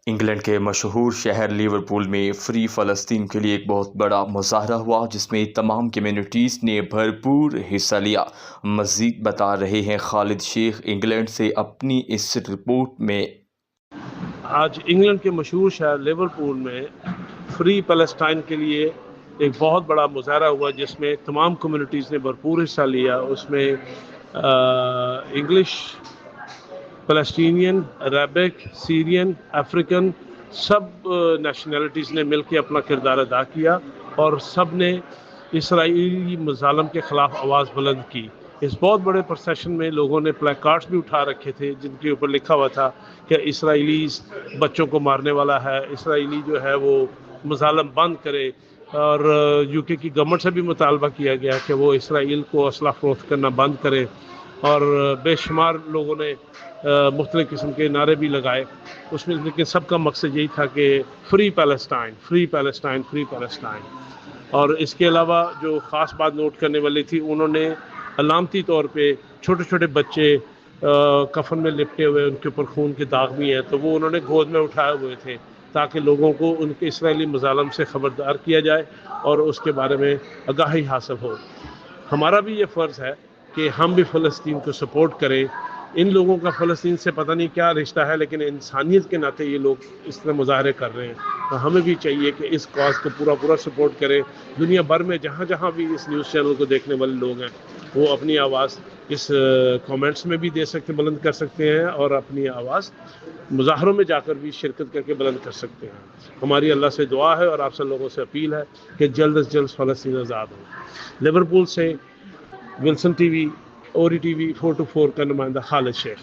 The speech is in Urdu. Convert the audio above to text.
انگلینڈ کے مشہور شہر لیورپول میں فری فلسطین کے لیے ایک بہت بڑا مظاہرہ ہوا جس میں تمام کمیونٹیز نے بھرپور حصہ لیا۔ مزید بتا رہے ہیں خالد شیخ انگلینڈ سے اپنی اس رپورٹ میں۔ آج انگلینڈ کے مشہور شہر لیورپول میں فری پیلسٹائن کے لیے ایک بہت بڑا مظاہرہ ہوا جس میں تمام کمیونٹیز نے بھرپور حصہ لیا۔ اس میں انگلش، فلسطینین، عربک، سیرین، افریقن سب نیشنلٹیز نے مل کے اپنا کردار ادا کیا اور سب نے اسرائیلی مظالم کے خلاف آواز بلند کی۔ اس بہت بڑے پروسیشن میں لوگوں نے پلے کارڈز بھی اٹھا رکھے تھے جن کے اوپر لکھا ہوا تھا کہ اسرائیلی بچوں کو مارنے والا ہے، اسرائیلی جو ہے وہ مظالم بند کرے، اور یو کے کی گورنمنٹ سے بھی مطالبہ کیا گیا کہ وہ اسرائیل کو اسلحہ فروخت کرنا بند کرے، اور بے شمار لوگوں نے مختلف قسم کے نعرے بھی لگائے اس میں، لیکن سب کا مقصد یہی تھا کہ free Palestine, free Palestine, free Palestine. اور اس کے علاوہ جو خاص بات نوٹ کرنے والی تھی، انہوں نے علامتی طور پہ چھوٹے چھوٹے بچے کفن میں لپٹے ہوئے، ان کے اوپر خون کے داغ بھی ہیں، تو وہ انہوں نے گود میں اٹھائے ہوئے تھے تاکہ لوگوں کو ان کے اسرائیلی مظالم سے خبردار کیا جائے اور اس کے بارے میں آگاہی حاصل ہو۔ ہمارا بھی یہ فرض ہے کہ ہم بھی فلسطین کو سپورٹ کریں۔ ان لوگوں کا فلسطین سے پتہ نہیں کیا رشتہ ہے، لیکن انسانیت کے ناطے یہ لوگ اس طرح مظاہرے کر رہے ہیں، تو ہمیں بھی چاہیے کہ اس کاز کو پورا سپورٹ کریں۔ دنیا بھر میں جہاں جہاں بھی اس نیوز چینل کو دیکھنے والے لوگ ہیں، وہ اپنی آواز اس کامنٹس میں بھی دے سکتے، بلند کر سکتے ہیں، اور اپنی آواز مظاہروں میں جا کر بھی شرکت کر کے بلند کر سکتے ہیں۔ ہماری اللہ سے دعا ہے اور آپ سب لوگوں سے اپیل ہے کہ جلد از جلد فلسطین آزاد ہو۔ لیورپول سے ولسن ٹی وی، اوری ٹی وی 424 کا نمائندہ خالد شیخ۔